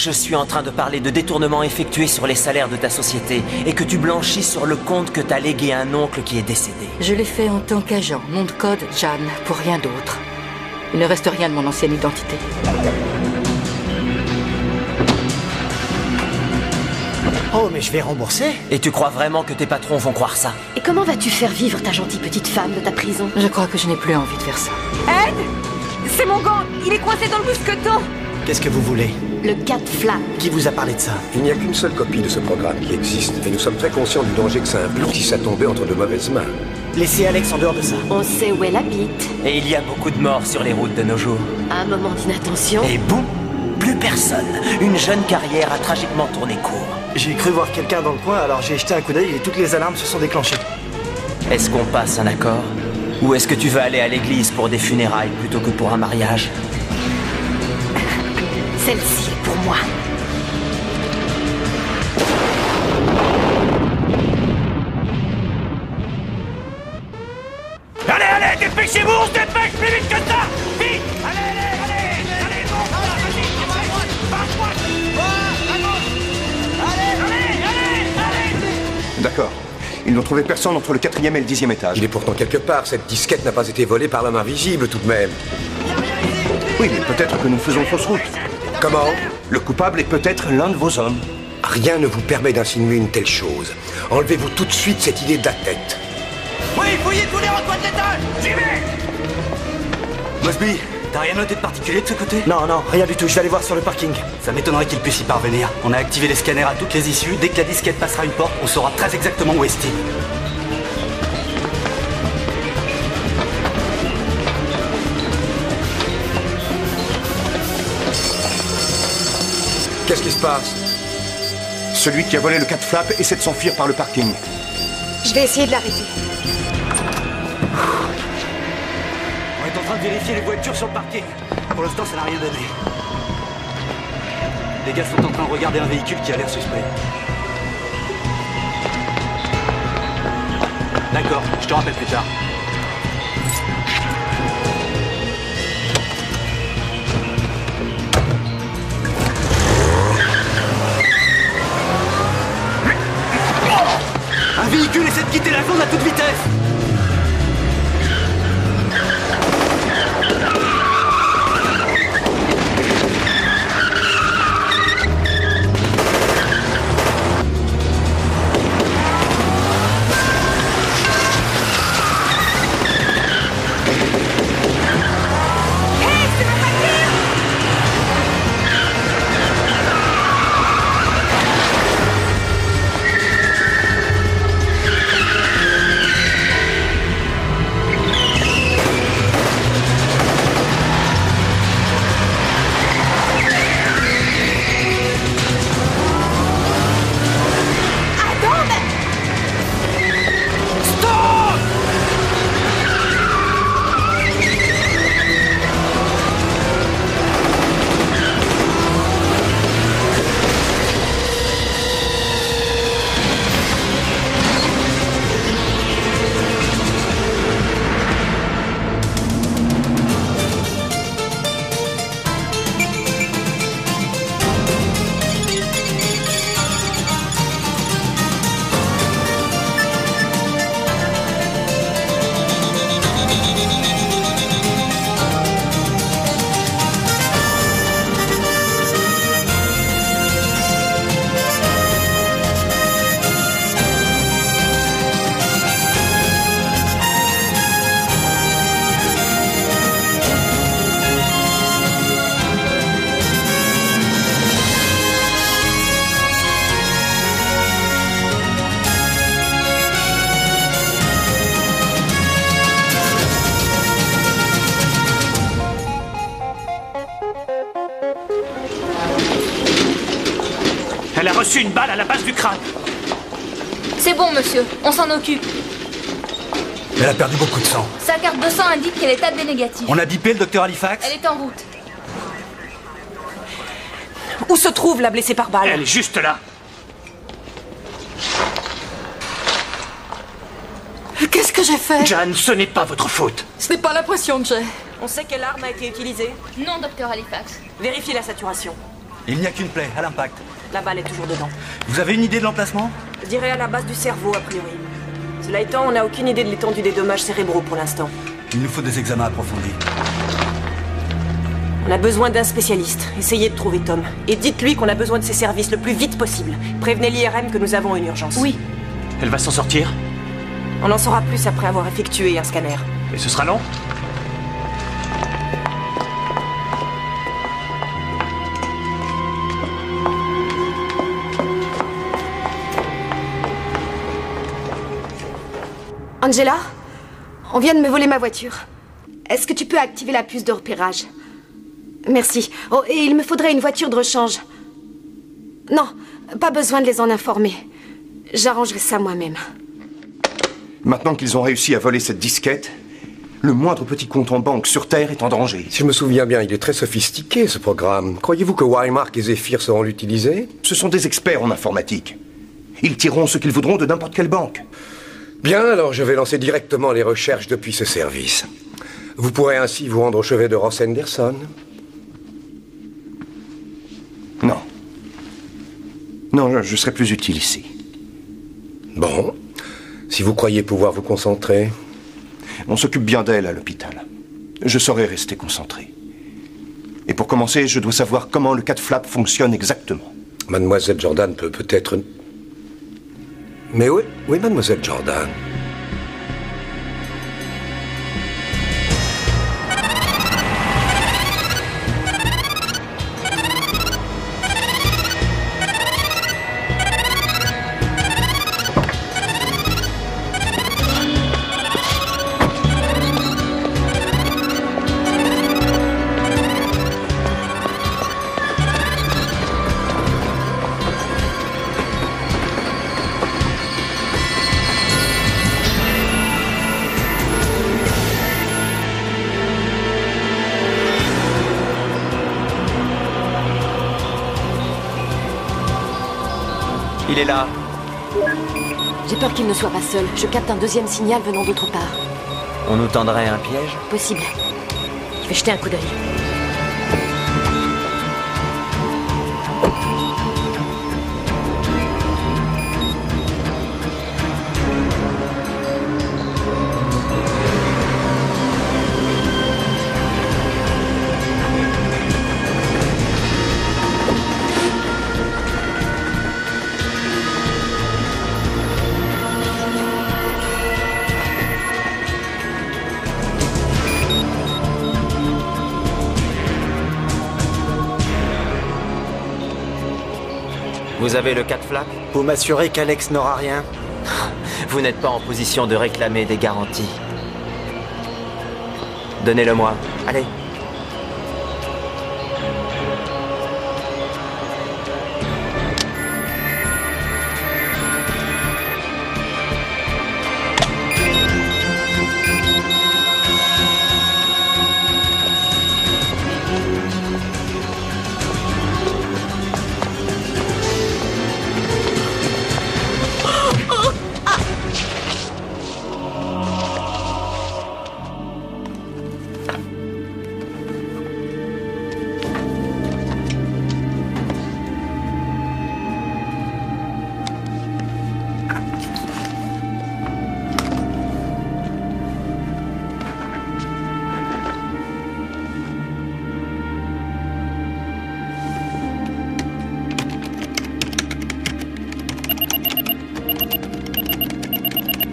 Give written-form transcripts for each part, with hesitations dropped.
Je suis en train de parler de détournements effectués sur les salaires de ta société et que tu blanchis sur le compte que t'as légué à un oncle qui est décédé. Je l'ai fait en tant qu'agent, nom de code Jeanne, pour rien d'autre. Il ne reste rien de mon ancienne identité. Oh, mais je vais rembourser. Et tu crois vraiment que tes patrons vont croire ça? Et comment vas-tu faire vivre ta gentille petite femme de ta prison? Je crois que je n'ai plus envie de faire ça. Ed! C'est mon gant! Il est coincé dans le mousqueton! Qu'est-ce que vous voulez? Le Cat Flap. Qui vous a parlé de ça? Il n'y a qu'une seule copie de ce programme qui existe, et nous sommes très conscients du danger que ça implique si ça tombait entre de mauvaises mains. Laissez Alex en dehors de ça. On sait où elle habite. Et il y a beaucoup de morts sur les routes de nos jours. Un moment d'inattention. Et boum, plus personne. Une jeune carrière a tragiquement tourné court. J'ai cru voir quelqu'un dans le coin, alors j'ai jeté un coup d'œil et toutes les alarmes se sont déclenchées. Est-ce qu'on passe un accord? Ou est-ce que tu veux aller à l'église pour des funérailles plutôt que pour un mariage? Celle-ci est pour moi. Allez, allez, dépêchez-vous, on se dépêche plus vite que ça! Vite! Allez, bon, vas-y, allez! D'accord. Ils n'ont trouvé personne entre le 4e et le 10e étage. Il est pourtant quelque part, cette disquette n'a pas été volée par l'homme invisible tout de même. Oui, mais peut-être que nous faisons fausse route. Comment? Le coupable est peut-être l'un de vos hommes. Rien ne vous permet d'insinuer une telle chose. Enlevez-vous tout de suite cette idée de la tête. Oui, fouillez tous les recoins de l'étage! J'y vais! Mosby, t'as rien noté de particulier de ce côté? Non, rien du tout, je vais aller voir sur le parking. Ça m'étonnerait qu'il puisse y parvenir. On a activé les scanners à toutes les issues. Dès que la disquette passera une porte, on saura très exactement où est Steve. Qu'est-ce qui se passe? Celui qui a volé le Cat Flap essaie de s'enfuir par le parking. Je vais essayer de l'arrêter. On est en train de vérifier les voitures sur le parking. Pour l'instant, ça n'a rien donné. Les gars sont en train de regarder un véhicule qui a l'air suspect. D'accord, je te rappelle plus tard. Un véhicule essaie de quitter la zone à toute vitesse! Elle a reçu une balle à la base du crâne. C'est bon, monsieur. On s'en occupe. Elle a perdu beaucoup de sang. Sa carte de sang indique qu'elle est AB négative. On a bipé le docteur Halifax? Elle est en route. Où se trouve la blessée par balle? Elle est juste là. Qu'est-ce que j'ai fait? Jeanne, ce n'est pas votre faute. Ce n'est pas l'impression que j'ai. On sait quelle arme a été utilisée? Non, docteur Halifax. Vérifiez la saturation. Il n'y a qu'une plaie, à l'impact. La balle est toujours dedans. Vous avez une idée de l'emplacement? Je dirais à la base du cerveau, a priori. Cela étant, on n'a aucune idée de l'étendue des dommages cérébraux pour l'instant. Il nous faut des examens approfondis. On a besoin d'un spécialiste. Essayez de trouver Tom. Et dites-lui qu'on a besoin de ses services le plus vite possible. Prévenez l'IRM que nous avons une urgence. Oui. Elle va s'en sortir? On en saura plus après avoir effectué un scanner. Et ce sera long? Angela, on vient de me voler ma voiture. Est-ce que tu peux activer la puce de repérage? Merci. Oh, et il me faudrait une voiture de rechange. Non, pas besoin de les en informer. J'arrangerai ça moi-même. Maintenant qu'ils ont réussi à voler cette disquette, le moindre petit compte en banque sur Terre est en danger. Si je me souviens bien, il est très sophistiqué, ce programme. Croyez-vous que Wymark et Zephyr sauront l'utiliser? Ce sont des experts en informatique. Ils tireront ce qu'ils voudront de n'importe quelle banque. Bien, alors je vais lancer directement les recherches depuis ce service. Vous pourrez ainsi vous rendre au chevet de Ross Henderson. Non. Non, je serai plus utile ici. Bon. Si vous croyez pouvoir vous concentrer. On s'occupe bien d'elle à l'hôpital. Je saurai rester concentré. Et pour commencer, je dois savoir comment le cat-flap fonctionne exactement. Mademoiselle Jordan peut-être... Mais oui, Mademoiselle Jordan. Il est là. J'ai peur qu'il ne soit pas seul. Je capte un deuxième signal venant d'autre part. On nous tendrait un piège? Possible. Je vais jeter un coup d'œil. Vous avez le cat-flap? Pour m'assurer qu'Alex n'aura rien. Vous n'êtes pas en position de réclamer des garanties. Donnez-le-moi. Allez.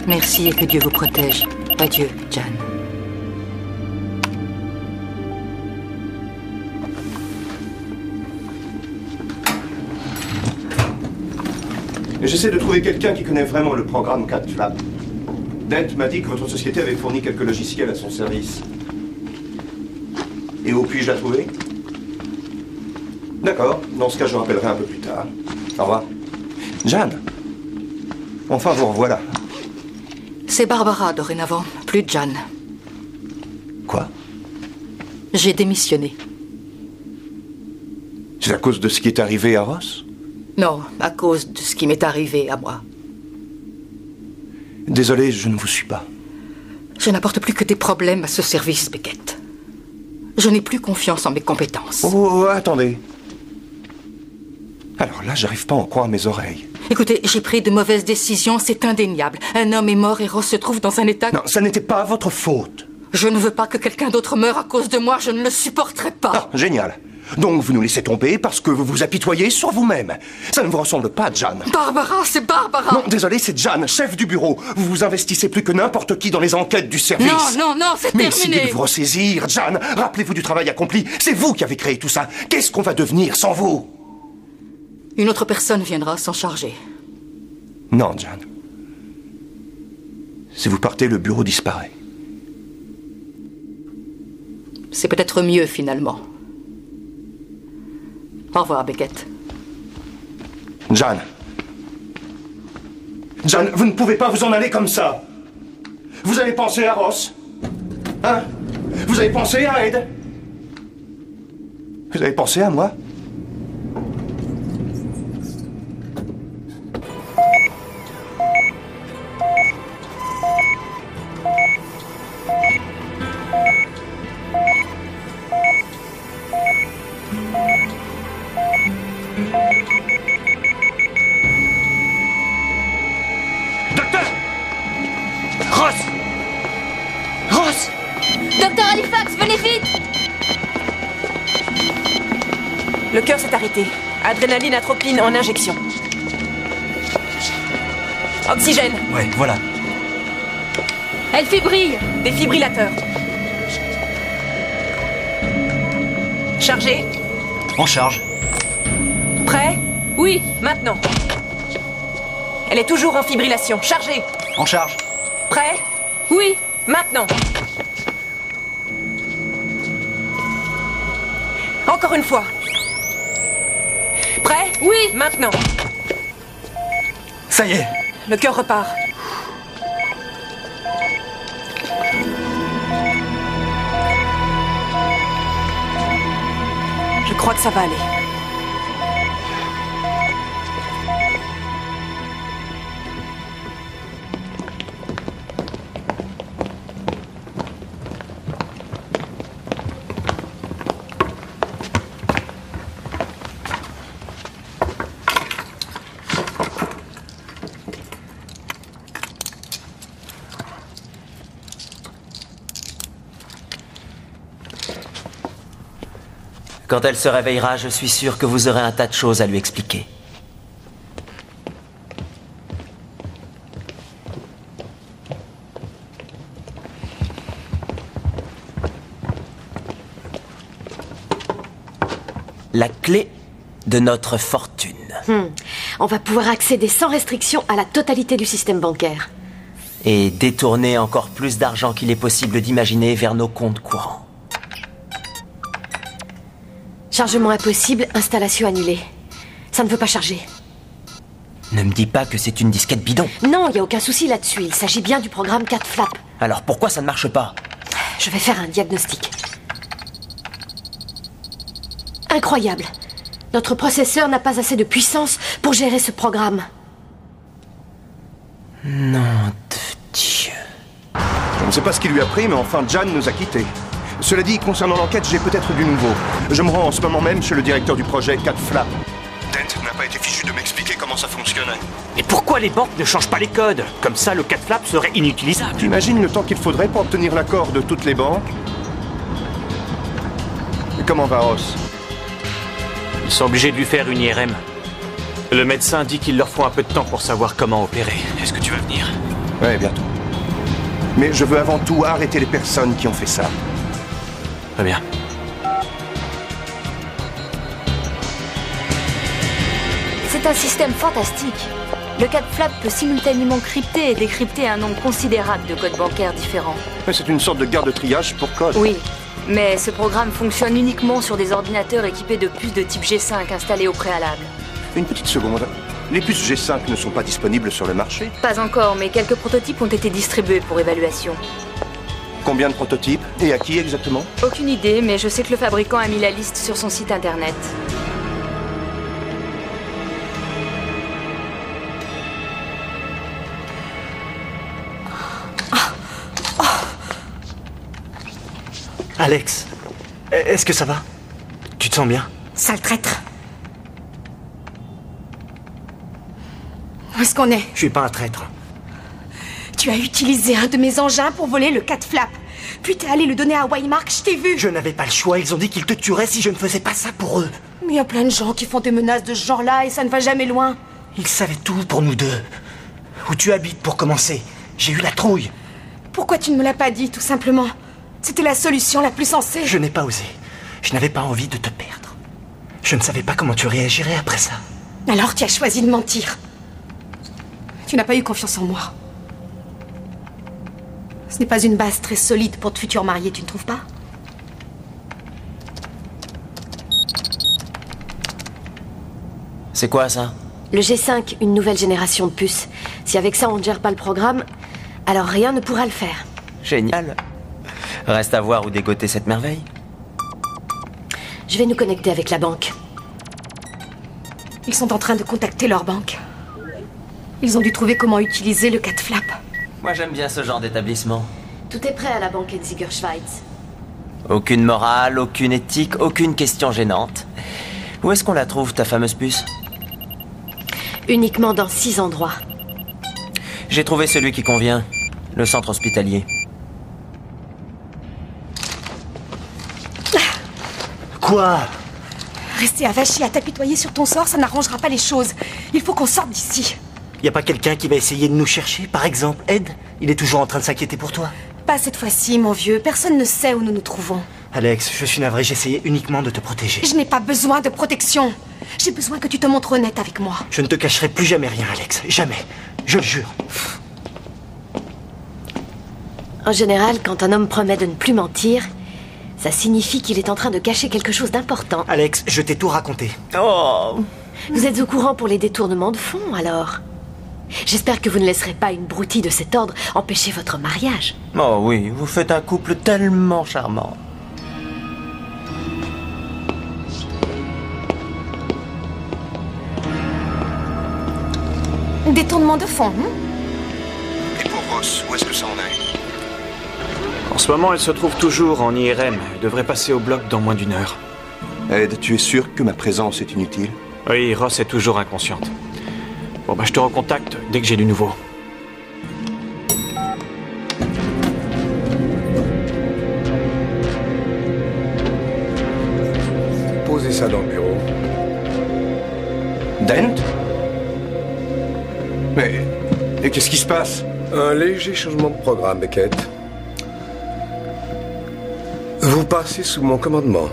Merci et que Dieu vous protège. Adieu, Jan. J'essaie de trouver quelqu'un qui connaît vraiment le programme cat-flap. Dent m'a dit que votre société avait fourni quelques logiciels à son service. Et où puis-je la trouver? D'accord, dans ce cas, je rappellerai un peu plus tard. Au revoir. Jeanne, enfin vous revoilà. C'est Barbara dorénavant, plus Jan. Quoi? J'ai démissionné. C'est à cause de ce qui est arrivé à Ross? Non, à cause de ce qui m'est arrivé à moi. Désolé, je ne vous suis pas. Je n'apporte plus que des problèmes à ce service, Beckett. Je n'ai plus confiance en mes compétences. Oh, attendez. Alors là, j'arrive pas à en croire mes oreilles. Écoutez, j'ai pris de mauvaises décisions, c'est indéniable. Un homme est mort et Ross se trouve dans un état... Non, ça n'était pas votre faute. Je ne veux pas que quelqu'un d'autre meure à cause de moi, je ne le supporterai pas. Ah, génial. Donc vous nous laissez tomber parce que vous vous apitoyez sur vous-même. Ça ne vous ressemble pas, Jan. Barbara, c'est Barbara. Non, désolé, c'est Jan, chef du bureau. Vous vous investissez plus que n'importe qui dans les enquêtes du service. Non, c'est Mais terminé. essayez de vous ressaisir, Jan. Rappelez-vous du travail accompli. C'est vous qui avez créé tout ça. Qu'est-ce qu'on va devenir sans vous? Une autre personne viendra s'en charger. Non, Jan. Si vous partez, le bureau disparaît. C'est peut-être mieux, finalement. Au revoir, Beckett. Jan. Jan, vous ne pouvez pas vous en aller comme ça. Vous avez pensé à Ross? Hein? Vous avez pensé à Ed? Vous avez pensé à moi? Docteur Halifax, venez vite! Le cœur s'est arrêté. Adrénaline, atropine en injection. Oxygène. Ouais, voilà. Elle fibrille! Défibrillateur. Chargé. En charge. Prêt? Oui! Maintenant. Elle est toujours en fibrillation. Chargé. En charge. Prêt? Oui! Maintenant. Encore une fois. Prêt? Oui! Maintenant. Ça y est. Le cœur repart. Je crois que ça va aller. Quand elle se réveillera, je suis sûr que vous aurez un tas de choses à lui expliquer. La clé de notre fortune. On va pouvoir accéder sans restriction à la totalité du système bancaire. Et détourner encore plus d'argent qu'il est possible d'imaginer vers nos comptes courants. Chargement impossible, installation annulée. Ça ne veut pas charger. Ne me dis pas que c'est une disquette bidon. Non, il n'y a aucun souci là-dessus. Il s'agit bien du programme CatFlap. Alors pourquoi ça ne marche pas? Je vais faire un diagnostic. Incroyable. Notre processeur n'a pas assez de puissance pour gérer ce programme. Nom de Dieu. Je ne sais pas ce qui lui a pris, mais enfin, Jan nous a quittés. Cela dit, concernant l'enquête, j'ai peut-être du nouveau. Je me rends en ce moment même chez le directeur du projet CatFlap. Dent n'a pas été fichu de m'expliquer comment ça fonctionnait. Et pourquoi les banques ne changent pas les codes? Comme ça, le CatFlap serait inutilisable. Tu imagines le temps qu'il faudrait pour obtenir l'accord de toutes les banques? Et comment va Ross? Ils sont obligés de lui faire une IRM. Le médecin dit qu'il leur faut un peu de temps pour savoir comment opérer. Est-ce que tu veux venir? Ouais, bientôt. Mais je veux avant tout arrêter les personnes qui ont fait ça. Très bien. C'est un système fantastique. Le CatFlap peut simultanément crypter et décrypter un nombre considérable de codes bancaires différents. Mais c'est une sorte de garde de triage pour code. Oui, mais ce programme fonctionne uniquement sur des ordinateurs équipés de puces de type G5 installées au préalable. Une petite seconde. Les puces G5 ne sont pas disponibles sur le marché? Pas encore, mais quelques prototypes ont été distribués pour évaluation. Combien de prototypes? Et à qui exactement? Aucune idée, mais je sais que le fabricant a mis la liste sur son site internet. Alex, est-ce que ça va? Tu te sens bien? Sale traître. Où est-ce qu'on est? Je suis pas un traître. Tu as utilisé un de mes engins pour voler le Cat Flap. Puis t'es allé le donner à Waymark, je t'ai vu. Je n'avais pas le choix, ils ont dit qu'ils te tueraient si je ne faisais pas ça pour eux. Mais il y a plein de gens qui font des menaces de ce genre-là et ça ne va jamais loin. Ils savaient tout pour nous deux. Où tu habites pour commencer. J'ai eu la trouille. Pourquoi tu ne me l'as pas dit, tout simplement? C'était la solution la plus sensée. Je n'ai pas osé. Je n'avais pas envie de te perdre. Je ne savais pas comment tu réagirais après ça. Alors tu as choisi de mentir. Tu n'as pas eu confiance en moi. Ce n'est pas une base très solide pour de futurs mariés, tu ne trouves pas? C'est quoi ça? Le G5, une nouvelle génération de puces. Si avec ça on ne gère pas le programme, alors rien ne pourra le faire. Génial. Reste à voir où dégoter cette merveille. Je vais nous connecter avec la banque. Ils sont en train de contacter leur banque. Ils ont dû trouver comment utiliser le Cat Flap. Moi j'aime bien ce genre d'établissement. Tout est prêt à la banque Enziger Schweiz. Aucune morale, aucune éthique, aucune question gênante. Où est-ce qu'on la trouve, ta fameuse puce? Uniquement dans 6 endroits. J'ai trouvé celui qui convient. Le centre hospitalier. Quoi? Rester avachi à t'apitoyer sur ton sort, ça n'arrangera pas les choses. Il faut qu'on sorte d'ici. Y a pas quelqu'un qui va essayer de nous chercher, par exemple, Ed? Il est toujours en train de s'inquiéter pour toi. Pas cette fois-ci, mon vieux. Personne ne sait où nous nous trouvons. Alex, je suis navré, j'essayais uniquement de te protéger. Je n'ai pas besoin de protection. J'ai besoin que tu te montres honnête avec moi. Je ne te cacherai plus jamais rien, Alex. Jamais. Je le jure. En général, quand un homme promet de ne plus mentir, ça signifie qu'il est en train de cacher quelque chose d'important. Alex, je t'ai tout raconté. Oh! Vous êtes au courant pour les détournements de fonds, alors? J'espère que vous ne laisserez pas une broutille de cet ordre empêcher votre mariage. Oh oui, vous faites un couple tellement charmant. Détournement de fonds, Et pour Ross, où est-ce que ça en est? En ce moment, elle se trouve toujours en IRM. Elle devrait passer au bloc dans moins d'1 heure. Ed, tu es sûr que ma présence est inutile? Oui, Ross est toujours inconsciente. Bon, bah, je te recontacte dès que j'ai du nouveau. Posez ça dans le bureau. Dent? Mais qu'est-ce qui se passe? Un léger changement de programme, Beckett. Vous passez sous mon commandement.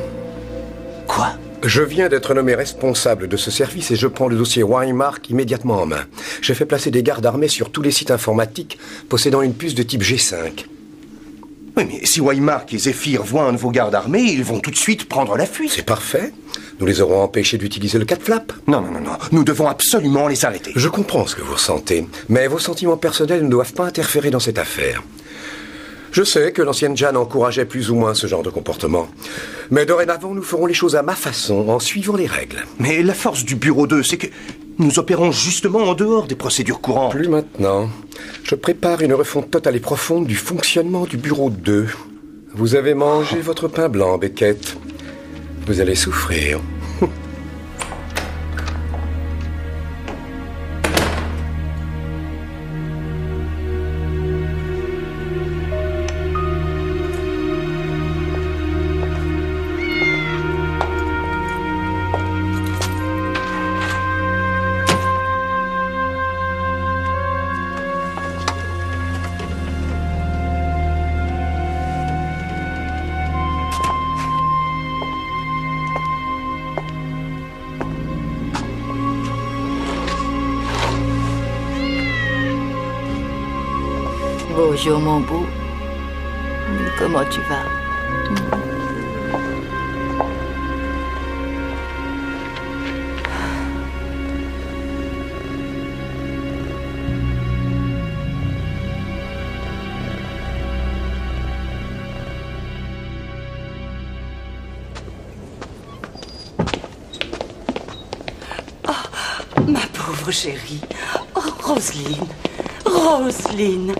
Quoi? Je viens d'être nommé responsable de ce service et je prends le dossier Waymark immédiatement en main. J'ai fait placer des gardes armés sur tous les sites informatiques possédant une puce de type G5. Oui, mais si Waymark et Zephyr voient un de vos gardes armés, ils vont tout de suite prendre la fuite. C'est parfait. Nous les aurons empêchés d'utiliser le Cat Flap. Non. Nous devons absolument les arrêter. Je comprends ce que vous ressentez, mais vos sentiments personnels ne doivent pas interférer dans cette affaire. Je sais que l'ancienne Jan encourageait plus ou moins ce genre de comportement. Mais dorénavant, nous ferons les choses à ma façon, en suivant les règles. Mais la force du Bureau 2, c'est que nous opérons justement en dehors des procédures courantes. Plus maintenant. Je prépare une refonte totale et profonde du fonctionnement du Bureau 2. Vous avez mangé votre pain blanc, Beckett. Vous allez souffrir. Bonjour mon beau. Comment tu vas? Ma pauvre chérie. Oh, Roselyne. Roselyne. Oh, Roselyne.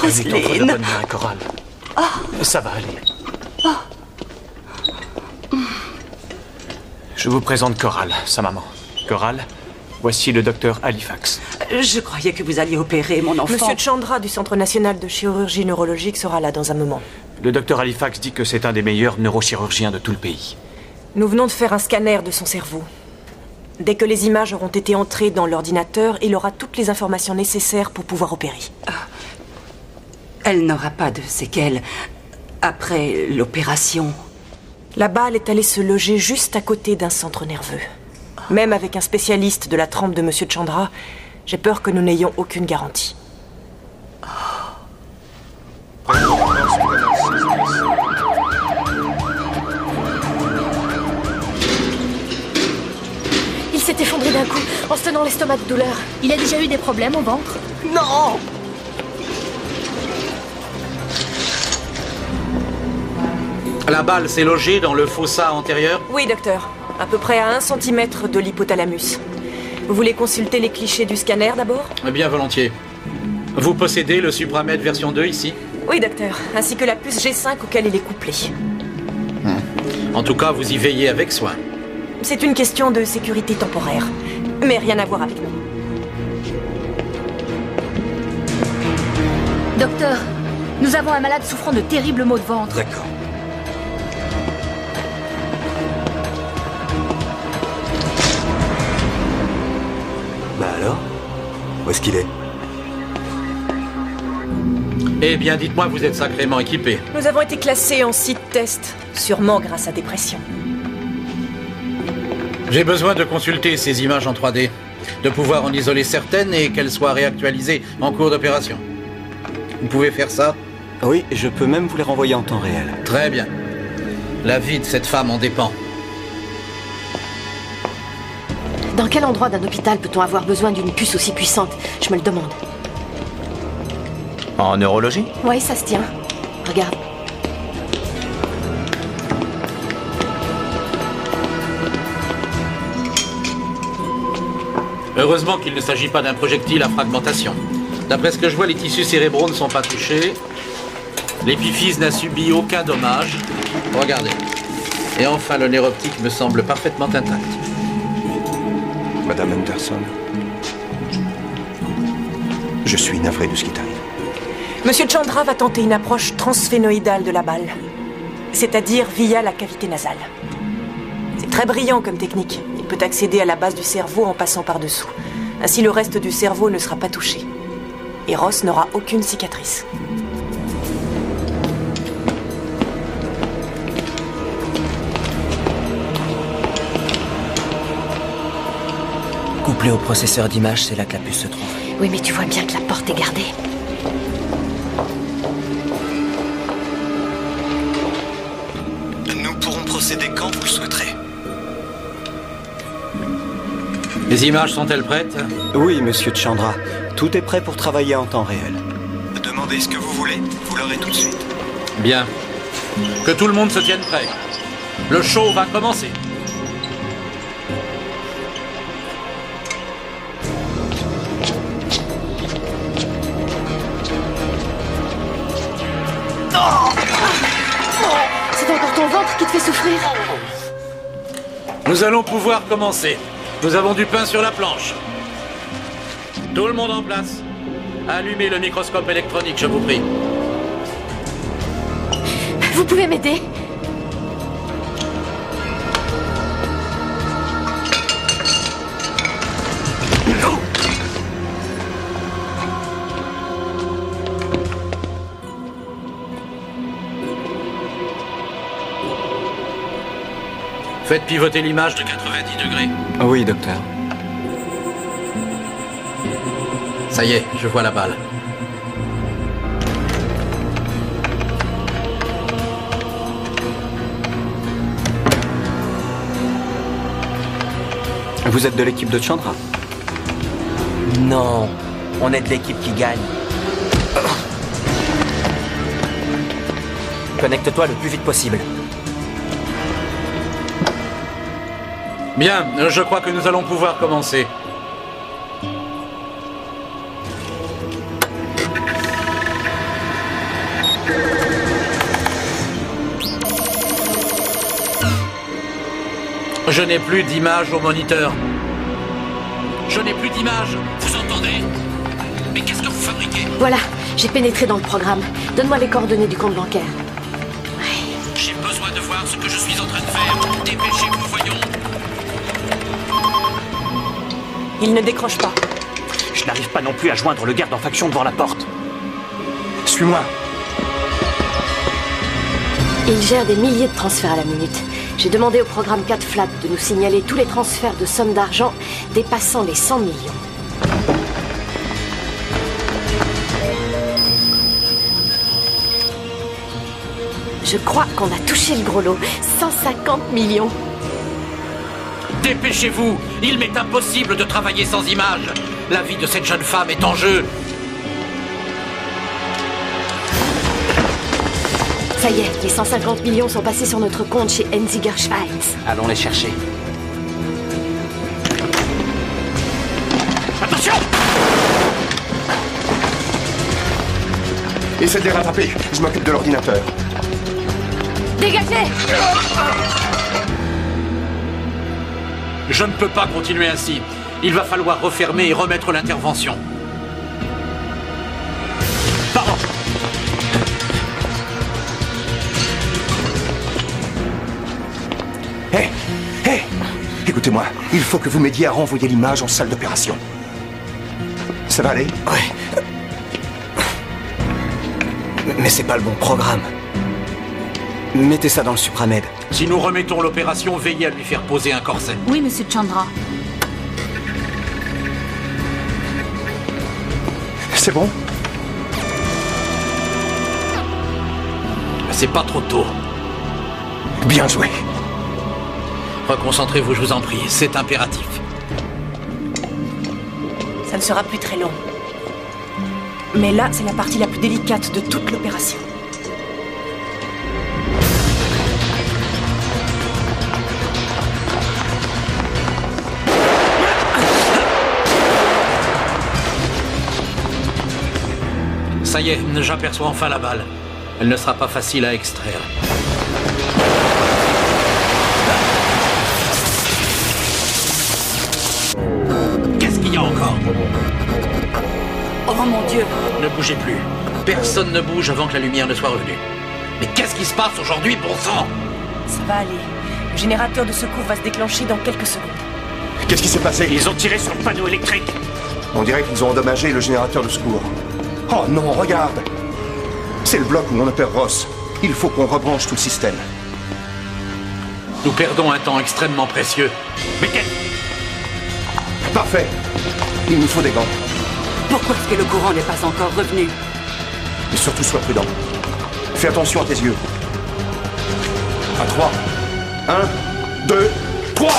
Roselyne. La bonne main, Coral. Ça va aller. Je vous présente Coral, sa maman. Coral, Voici le docteur Halifax. Je croyais que vous alliez opérer mon enfant. Monsieur Chandra du Centre national de chirurgie neurologique sera là dans un moment. Le docteur Halifax dit que c'est un des meilleurs neurochirurgiens de tout le pays. Nous venons de faire un scanner de son cerveau. Dès que les images auront été entrées dans l'ordinateur, il aura toutes les informations nécessaires pour pouvoir opérer. Elle n'aura pas de séquelles après l'opération. La balle est allée se loger juste à côté d'un centre nerveux. Même avec un spécialiste de la trempe de Monsieur Chandra, j'ai peur que nous n'ayons aucune garantie. Il s'est effondré d'un coup, en se tenant l'estomac de douleur. Il a déjà eu des problèmes au ventre? Non! La balle s'est logée dans le fossa antérieur? Oui, docteur. À peu près à 1 cm de l'hypothalamus. Vous voulez consulter les clichés du scanner d'abord? Bien volontiers. Vous possédez le Supramed version 2 ici? Oui, docteur. Ainsi que la puce G5 auquel il est couplé. En tout cas, vous y veillez avec soin. C'est une question de sécurité temporaire. Mais rien à voir avec nous. Docteur, nous avons un malade souffrant de terribles maux de ventre. D'accord. Bah alors? Où est-ce qu'il est? Eh bien, dites-moi, vous êtes sacrément équipé. Nous avons été classés en site test, sûrement grâce à des pressions. J'ai besoin de consulter ces images en 3D, de pouvoir en isoler certaines et qu'elles soient réactualisées en cours d'opération. Vous pouvez faire ça? Oui, je peux même vous les renvoyer en temps réel. Très bien. La vie de cette femme en dépend. Dans quel endroit d'un hôpital peut-on avoir besoin d'une puce aussi puissante? Je me le demande. En neurologie? Oui, ça se tient. Regarde. Heureusement qu'il ne s'agit pas d'un projectile à fragmentation. D'après ce que je vois, les tissus cérébraux ne sont pas touchés. L'épiphyse n'a subi aucun dommage. Regardez. Et enfin, le nerf optique me semble parfaitement intact. Madame Anderson, je suis navré de ce qui t'arrive. Monsieur Chandra va tenter une approche transphénoïdale de la balle, c'est-à-dire via la cavité nasale. C'est très brillant comme technique. Il peut accéder à la base du cerveau en passant par-dessous. Ainsi, le reste du cerveau ne sera pas touché. Et Ross n'aura aucune cicatrice. Couplé au processeur d'image, c'est là que la puce se trouve. Oui, mais tu vois bien que la porte est gardée. Nous pourrons procéder quand vous le souhaiterez. Les images sont-elles prêtes? Oui, monsieur Chandra. Tout est prêt pour travailler en temps réel. Demandez ce que vous voulez, vous l'aurez tout de suite. Bien. Que tout le monde se tienne prêt. Le show va commencer. C'est encore ton ventre qui te fait souffrir. Nous allons pouvoir commencer. Nous avons du pain sur la planche. Tout le monde en place. Allumez le microscope électronique, je vous prie. Vous pouvez m'aider? Faites pivoter l'image de 90 degrés. Oui, docteur. Ça y est, je vois la balle. Vous êtes de l'équipe de Chandra? Non, on est de l'équipe qui gagne. Connecte-toi le plus vite possible. Bien, je crois que nous allons pouvoir commencer. Je n'ai plus d'image au moniteur. Je n'ai plus d'image, vous entendez? Mais qu'est-ce que vous fabriquez? Voilà, j'ai pénétré dans le programme. Donne-moi les coordonnées du compte bancaire. J'ai besoin de voir ce que je suis en train de faire. Dépêchez-vous, voyons. Il ne décroche pas. Je n'arrive pas non plus à joindre le garde en faction devant la porte. Suis-moi. Il gère des milliers de transferts à la minute. J'ai demandé au programme 4 Flat de nous signaler tous les transferts de sommes d'argent dépassant les 100 millions. Je crois qu'on a touché le gros lot. 150 millions. Dépêchez-vous! Il m'est impossible de travailler sans image. La vie de cette jeune femme est en jeu. Ça y est, les 150 millions sont passés sur notre compte chez Enziger Schweiz. Allons les chercher. Attention! Essaie de les rattraper. Je m'occupe de l'ordinateur. Dégagez! Je ne peux pas continuer ainsi. Il va falloir refermer et remettre l'intervention. Pardon. Hé, écoutez-moi. Il faut que vous m'aidiez à renvoyer l'image en salle d'opération. Ça va aller? Ouais. Mais c'est pas le bon programme. Mettez ça dans le Supramed. Si nous remettons l'opération, veillez à lui faire poser un corset. Oui, monsieur Chandra. C'est bon? C'est pas trop tôt. Bien joué. Reconcentrez-vous, je vous en prie. C'est impératif. Ça ne sera plus très long. Mais là, c'est la partie la plus délicate de toute l'opération. Ça y est, j'aperçois enfin la balle. Elle ne sera pas facile à extraire. Qu'est-ce qu'il y a encore? Oh mon Dieu! Ne bougez plus. Personne ne bouge avant que la lumière ne soit revenue. Mais qu'est-ce qui se passe aujourd'hui, bon sang? Ça va aller. Le générateur de secours va se déclencher dans quelques secondes. Qu'est-ce qui s'est passé? Ils ont tiré sur le panneau électrique. On dirait qu'ils ont endommagé le générateur de secours. Oh non, regarde! C'est le bloc où on opère Ross. Il faut qu'on rebranche tout le système. Nous perdons un temps extrêmement précieux. Mais Parfait. Il nous faut des gants. Pourquoi est-ce que le courant n'est pas encore revenu? Et surtout, sois prudent. Fais attention à tes yeux. À 3. 1, 2, 3!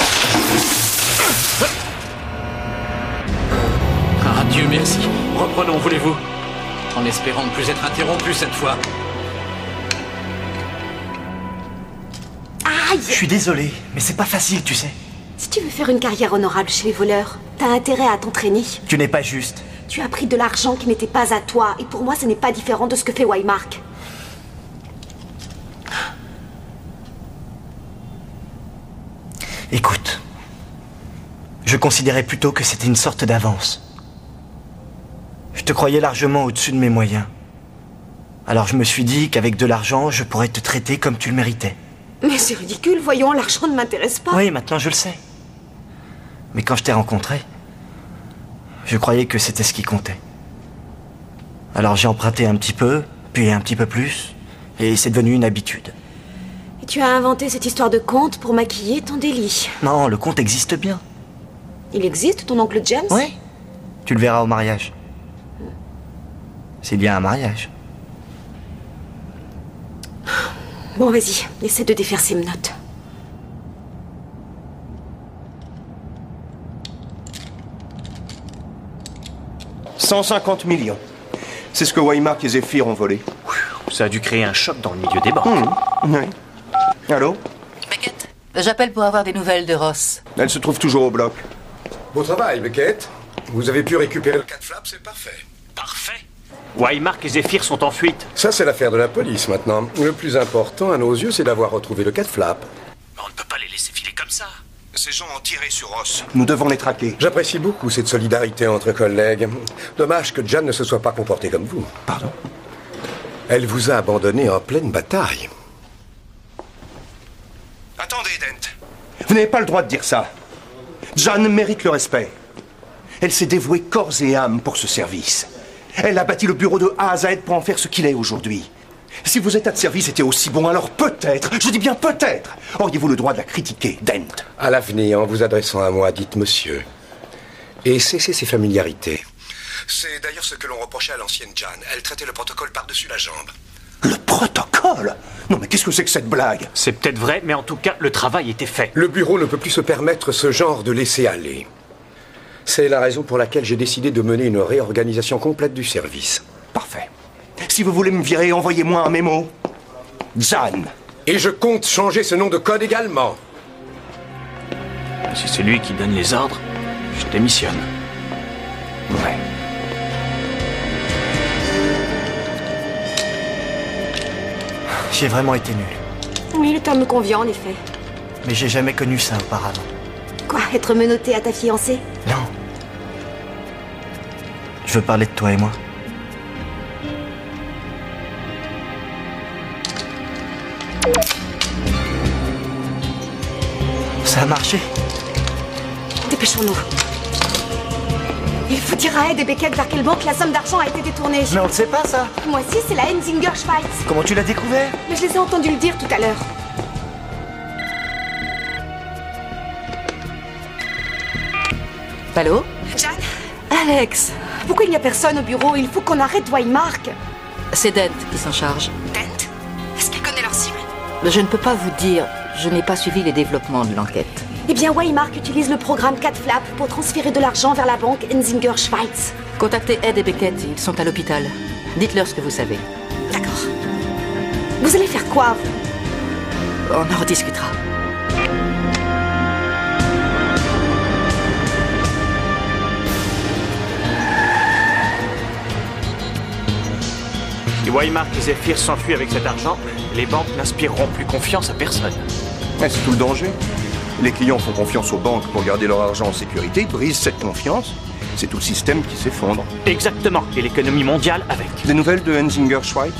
Ah, Dieu merci. Reprenons, voulez-vous? En espérant ne plus être interrompu cette fois. Aïe! Je suis désolé, mais c'est pas facile, tu sais. Si tu veux faire une carrière honorable chez les voleurs, t'as intérêt à t'entraîner. Tu n'es pas juste. Tu as pris de l'argent qui n'était pas à toi, et pour moi, ce n'est pas différent de ce que fait Waymark. Écoute, je considérais plutôt que c'était une sorte d'avance. Je te croyais largement au-dessus de mes moyens. Alors je me suis dit qu'avec de l'argent, je pourrais te traiter comme tu le méritais. Mais c'est ridicule, voyons, l'argent ne m'intéresse pas. Oui, maintenant je le sais. Mais quand je t'ai rencontré, je croyais que c'était ce qui comptait. Alors j'ai emprunté un petit peu, puis un petit peu plus, et c'est devenu une habitude. Et tu as inventé cette histoire de conte pour maquiller ton délit. Non, le conte existe bien. Il existe, ton oncle James? Oui. Tu le verras au mariage. S'il y a un mariage. Bon, vas-y, essaie de défaire ces menottes. « 150 millions. C'est ce que Waymark et Zephyr ont volé. Ça a dû créer un choc dans le milieu des banques. Oui. Allô? Beckett, j'appelle pour avoir des nouvelles de Ross. Elle se trouve toujours au bloc. Beau travail, Beckett. Vous avez pu récupérer le 4 Flap, c'est parfait. Parfait. Waymark et Zephyr sont en fuite. Ça, c'est l'affaire de la police maintenant. Le plus important, à nos yeux, c'est d'avoir retrouvé le 4 Flap. On ne peut pas les laisser filer comme ça. Ces gens ont tiré sur Ross. Nous devons les traquer. J'apprécie beaucoup cette solidarité entre collègues. Dommage que Jan ne se soit pas comporté comme vous. Pardon? Elle vous a abandonné en pleine bataille. Attendez, Dent. Vous n'avez pas le droit de dire ça. Jan mérite le respect. Elle s'est dévouée corps et âme pour ce service. Elle a bâti le bureau de A à Z pour en faire ce qu'il est aujourd'hui. Si vos états de service étaient aussi bons, alors peut-être, je dis bien peut-être, auriez-vous le droit de la critiquer, Dent. À l'avenir, en vous adressant à moi, dites monsieur. Et cessez ces familiarités. C'est d'ailleurs ce que l'on reprochait à l'ancienne Jan. Elle traitait le protocole par-dessus la jambe. Le protocole? Non mais qu'est-ce que c'est que cette blague? C'est peut-être vrai, mais en tout cas, le travail était fait. Le bureau ne peut plus se permettre ce genre de laisser-aller. C'est la raison pour laquelle j'ai décidé de mener une réorganisation complète du service. Parfait. Si vous voulez me virer, envoyez-moi un mémo. Jan. Et je compte changer ce nom de code également. Si c'est lui qui donne les ordres, je démissionne. Ouais. J'ai vraiment été nul. Oui, le terme me convient en effet. Mais j'ai jamais connu ça auparavant. Quoi, être menotté à ta fiancée? Non. Je veux parler de toi et moi. Ça a marché. Dépêchons-nous. Il faut dire à Ed et Beckett vers quelle banque la somme d'argent a été détournée. Mais on ne sait pas ça. Moi aussi, c'est la Hensinger Schweiz. Comment tu l'as découvert? Mais je les ai entendus le dire tout à l'heure. Allô? Jan? Alex! Pourquoi il n'y a personne au bureau? Il faut qu'on arrête Waymark. C'est Dent qui s'en charge. Dent? Est-ce qu'il connaît leur cible? Je ne peux pas vous dire. Je n'ai pas suivi les développements de l'enquête. Eh bien, Waymark utilise le programme 4 Flap pour transférer de l'argent vers la banque Hensinger Schweiz. Contactez Ed et Beckett, ils sont à l'hôpital. Dites-leur ce que vous savez. D'accord. Vous allez faire quoi, vous? On en rediscutera. Si Waymark et Zephyr s'enfuient avec cet argent, les banques n'inspireront plus confiance à personne. C'est tout le danger. Les clients font confiance aux banques pour garder leur argent en sécurité, brisent cette confiance. C'est tout le système qui s'effondre. Exactement, et l'économie mondiale avec. Des nouvelles de Hensinger Schweiz?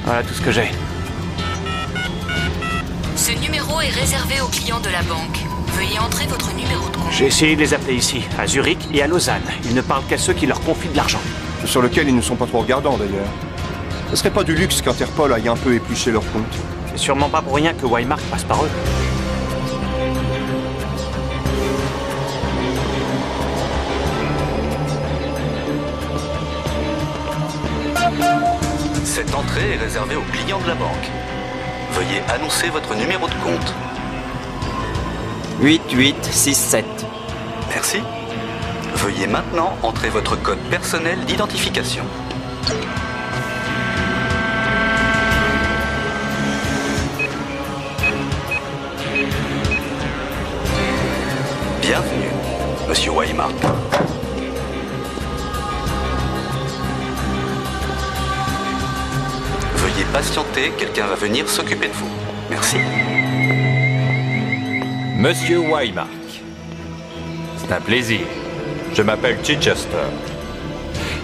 Voilà tout ce que j'ai. Ce numéro est réservé aux clients de la banque. Veuillez entrer votre numéro de compte. J'ai essayé de les appeler ici, à Zurich et à Lausanne. Ils ne parlent qu'à ceux qui leur confient de l'argent. Sur lequel ils ne sont pas trop regardants d'ailleurs. Ce serait pas du luxe qu'Interpol aille un peu éplucher leur compte. C'est sûrement pas pour rien que Waymark passe par eux. Cette entrée est réservée aux clients de la banque. Veuillez annoncer votre numéro de compte. 8867. Merci. Veuillez maintenant entrer votre code personnel d'identification. Bienvenue, Monsieur Waymark. Veuillez patienter, quelqu'un va venir s'occuper de vous. Merci. Monsieur Waymark. C'est un plaisir. Je m'appelle Chichester.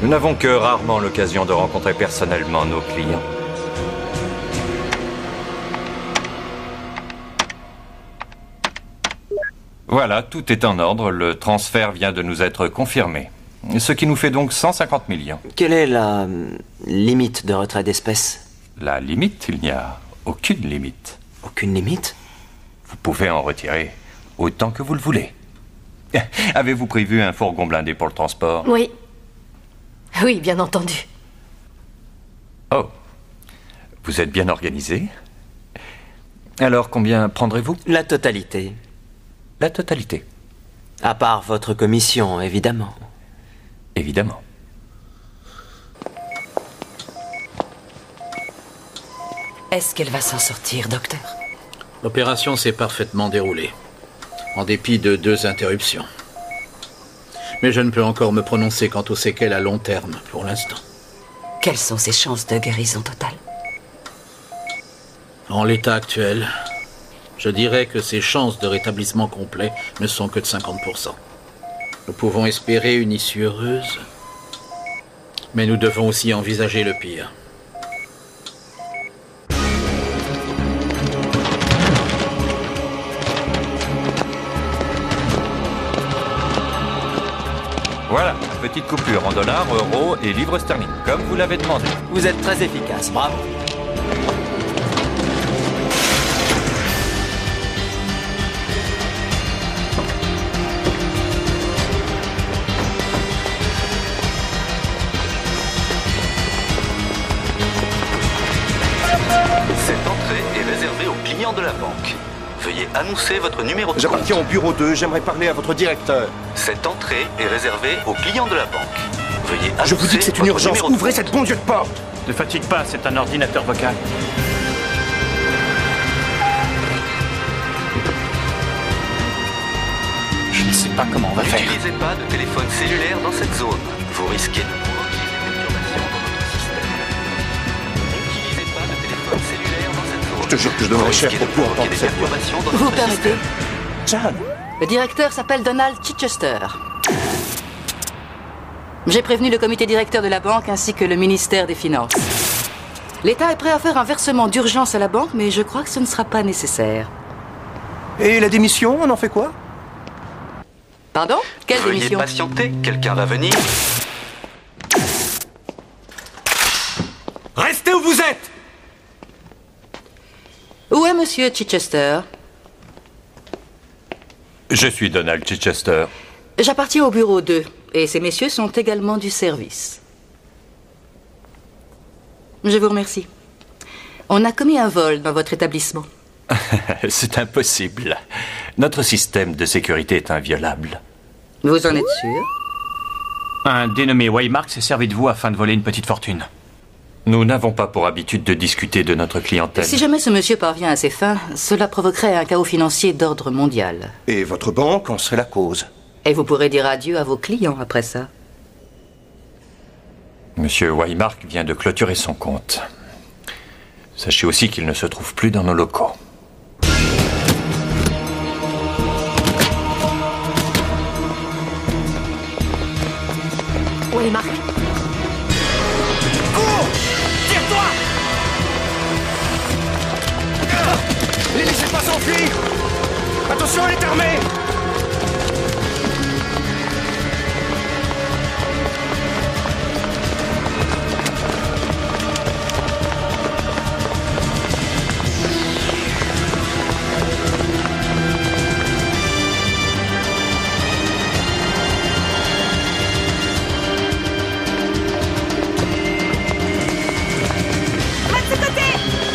Nous n'avons que rarement l'occasion de rencontrer personnellement nos clients. Voilà, tout est en ordre. Le transfert vient de nous être confirmé. Ce qui nous fait donc 150 millions. Quelle est la limite de retrait d'espèces? La limite? Il n'y a aucune limite. Aucune limite? Vous pouvez en retirer autant que vous le voulez. Avez-vous prévu un fourgon blindé pour le transport? Oui. Oui, bien entendu. Oh. Vous êtes bien organisé. Alors, combien prendrez-vous? La totalité. La totalité. À part votre commission, évidemment. Évidemment. Est-ce qu'elle va s'en sortir, docteur? L'opération s'est parfaitement déroulée, en dépit de 2 interruptions. Mais je ne peux encore me prononcer quant aux séquelles à long terme, pour l'instant. Quelles sont ses chances de guérison totale? En l'état actuel, je dirais que ses chances de rétablissement complet ne sont que de 50%. Nous pouvons espérer une issue heureuse, mais nous devons aussi envisager le pire. Voilà, petite coupure en dollars, euros et livres sterling, comme vous l'avez demandé. Vous êtes très efficace, bravo. Cette entrée est réservée aux clients de la banque. Veuillez annoncer votre numéro de compte. J'appartiens au bureau 2, j'aimerais parler à votre directeur. Cette entrée est réservée aux clients de la banque. Veuillez annoncer Je vous dis que c'est une votre urgence, numéro de ouvrez compte. cette bon Dieu de porte. Ne fatigue pas, c'est un ordinateur vocal. Je ne sais pas comment on va faire. N'utilisez pas de téléphone cellulaire dans cette zone. Vous risquez de provoquer des perturbations dans notre système. N'utilisez pas de téléphone cellulaire dans cette zone. Je te jure que je donnerai cher pour plus entendre cette voix. Vous permettez? Jan. Le directeur s'appelle Donald Chichester. J'ai prévenu le comité directeur de la banque ainsi que le ministère des Finances. L'État est prêt à faire un versement d'urgence à la banque, mais je crois que ce ne sera pas nécessaire. Et la démission, on en fait quoi? Pardon? Quelle Veuillez démission? patienter, quelqu'un va venir. Restez où vous êtes! Où est monsieur Chichester? Je suis Donald Chichester. J'appartiens au bureau 2, et ces messieurs sont également du service. Je vous remercie. On a commis un vol dans votre établissement. C'est impossible. Notre système de sécurité est inviolable. Vous en êtes sûr? Un dénommé Waymark s'est servi de vous afin de voler une petite fortune. Nous n'avons pas pour habitude de discuter de notre clientèle. Si jamais ce monsieur parvient à ses fins, cela provoquerait un chaos financier d'ordre mondial. Et votre banque en serait la cause. Et vous pourrez dire adieu à vos clients après ça. Monsieur Waymark vient de clôturer son compte. Sachez aussi qu'il ne se trouve plus dans nos locaux. Où est Marc? Cours! Tire-toi! Les laissez pas s'enfuir! Attention, elle est armée!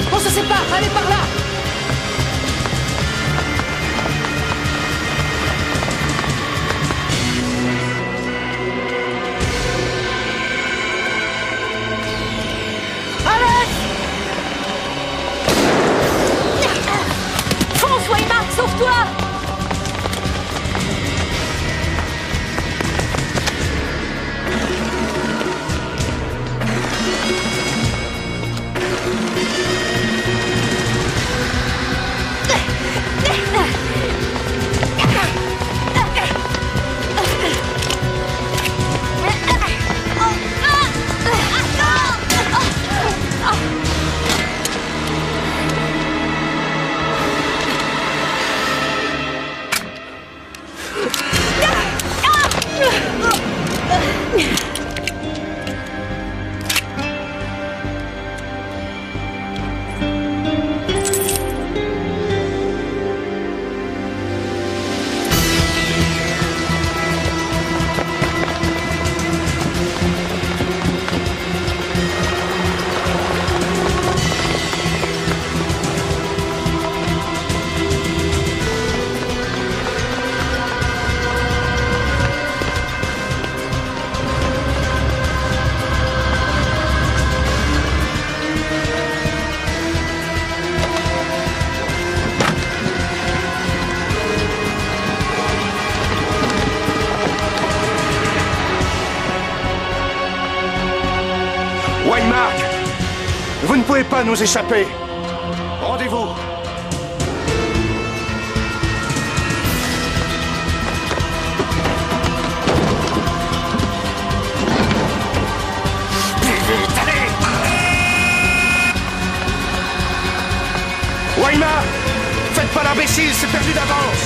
On se sépare, allez par là! Fonce, Waymark, sauve-toi! Waymark! Vous ne pouvez pas nous échapper! Rendez-vous! Imbécile, c'est perdu d'avance.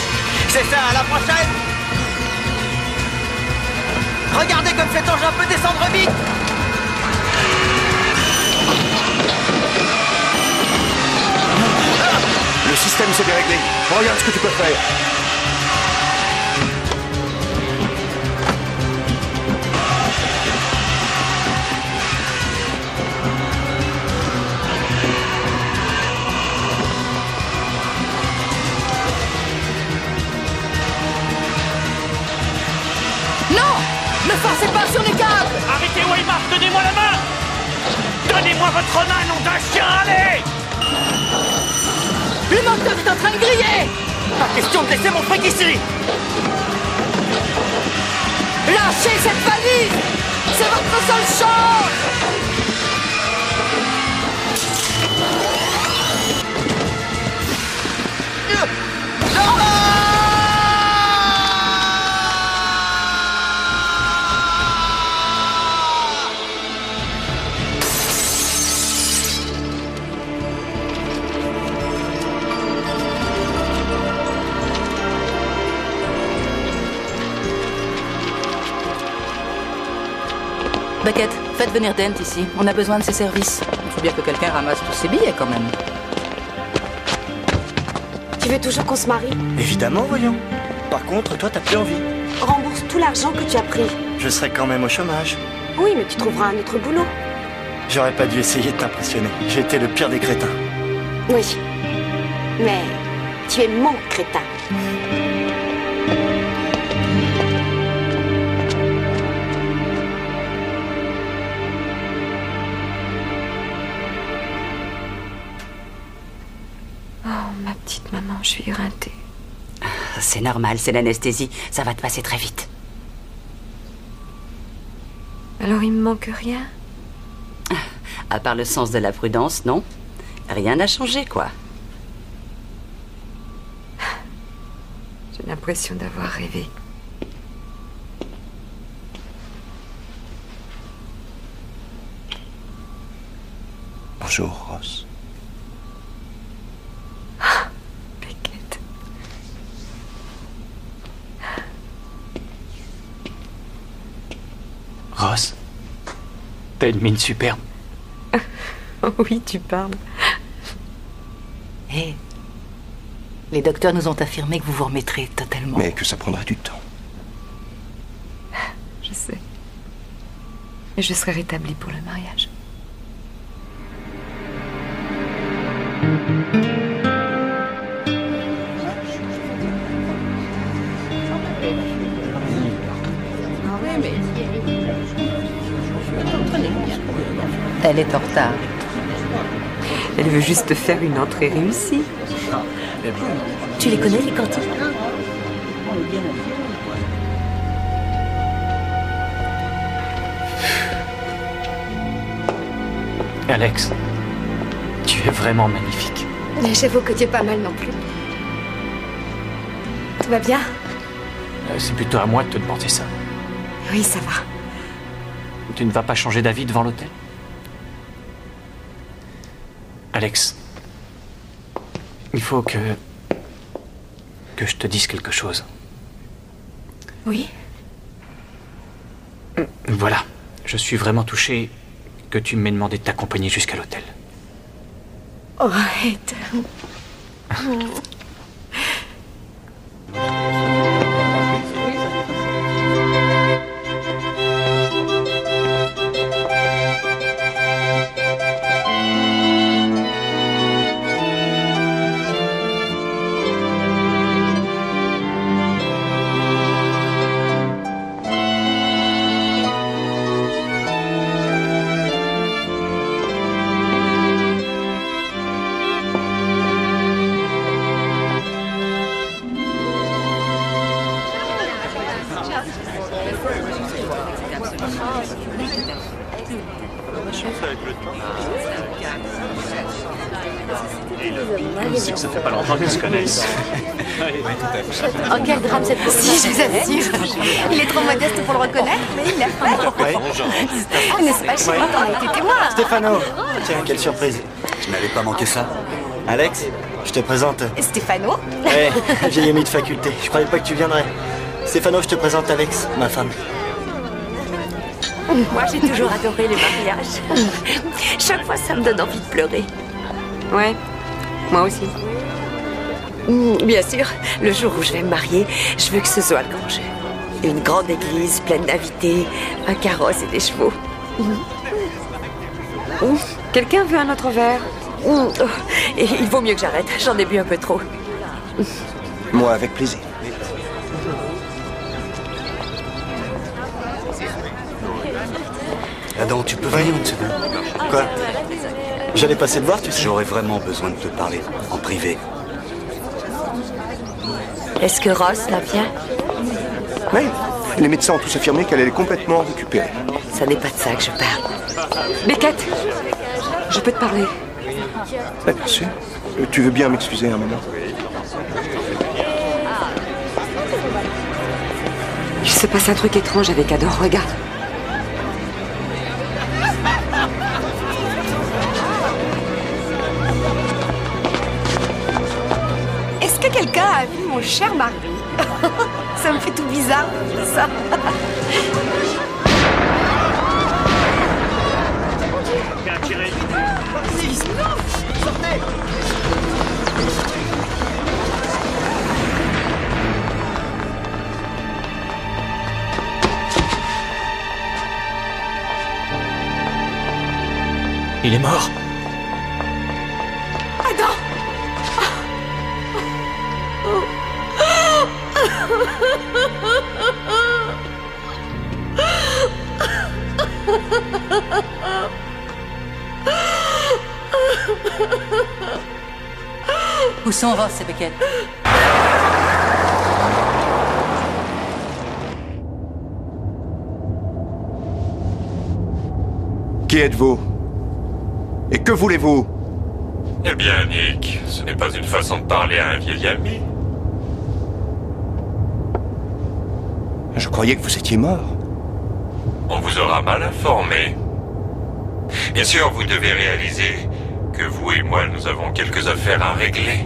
C'est ça, à la prochaine. Regardez comme cet engin peut descendre vite. Le système s'est déréglé. Regarde ce que tu peux faire. Non! Ne forcez pas sur les câbles! Arrêtez, Weimar, donnez-moi la main! Donnez-moi votre main, nom d'un chien, allez! Le moteur est en train de griller! Pas question de laisser mon fric ici! Lâchez cette valise! C'est votre seule chance! Beckett, faites venir Dent ici. On a besoin de ses services. Il faut bien que quelqu'un ramasse tous ses billets quand même. Tu veux toujours qu'on se marie? Évidemment, voyons. Par contre, toi, t'as plus envie. Rembourse tout l'argent que tu as pris. Je serai quand même au chômage. Oui, mais tu trouveras un autre boulot. J'aurais pas dû essayer de t'impressionner. J'ai été le pire des crétins. Oui. Mais tu es mon crétin. Ma petite maman, je suis éreintée. C'est normal, c'est l'anesthésie. Ça va te passer très vite. Alors il me manque rien? À part le sens de la prudence, non. Rien n'a changé, quoi. J'ai l'impression d'avoir rêvé. Bonjour, Ross. Beckett. Ross, t'as une mine superbe. Oui, tu parles. Hé, les docteurs nous ont affirmé que vous vous remettrez totalement. Mais que ça prendra du temps. Je sais. Et je serai rétablie pour le mariage. Elle est en retard. Elle veut juste faire une entrée réussie. Tu les connais, les cantines? Alex, tu es vraiment magnifique. J'avoue que tu es pas mal non plus. Tout va bien? C'est plutôt à moi de te demander ça. Oui, ça va. Tu ne vas pas changer d'avis devant l'hôtel? Alex, il faut que je te dise quelque chose. Oui? Voilà, je suis vraiment touché que tu m'aies demandé de t'accompagner jusqu'à l'hôtel. Oh, arrête. C'est que ça fait pas longtemps qu'ils se connaissent. Oh, quel drame cette fois-ci, je vous assure. Il est trop modeste pour le reconnaître, mais il l'a fait. Ouais. N'est-ce pas, chérie, t'en as été témoin. Stéphano, tiens, quelle surprise. Je n'allais pas manquer ça. Alex, je te présente. Stéphano? Vieil ami de faculté. Je croyais pas que tu viendrais. Stéphano, je te présente Alex, ma femme. Moi, j'ai toujours adoré les mariages. Chaque fois, ça me donne envie de pleurer. Ouais, moi aussi. Bien sûr, le jour où je vais me marier, je veux que ce soit le grand jeu. Une grande église pleine d'invités, un carrosse et des chevaux. Quelqu'un veut un autre verre? Et il vaut mieux que j'arrête, j'en ai bu un peu trop. Moi, avec plaisir. Adam, tu peux venir une seconde? Quoi? J'allais passer te voir, tu sais. J'aurais vraiment besoin de te parler, en privé. Est-ce que Ross va bien? Oui, les médecins ont tous affirmé qu'elle est complètement récupérée. Ça n'est pas de ça que je parle. Beckett, je peux te parler. Ouais, bien sûr. Tu veux bien m'excuser un moment? Il se passe un truc étrange avec Adore, regarde. Est-ce que quelqu'un a vu mon cher mari? Ça me fait tout bizarre, ça. Il est mort. Adam! Où sont Ross et Beckett? Qui êtes-vous? Et que voulez-vous? Eh bien, Nick, ce n'est pas une façon de parler à un vieil ami. Je croyais que vous étiez mort. On vous aura mal informé. Bien sûr, vous devez réaliser que vous et moi, nous avons quelques affaires à régler.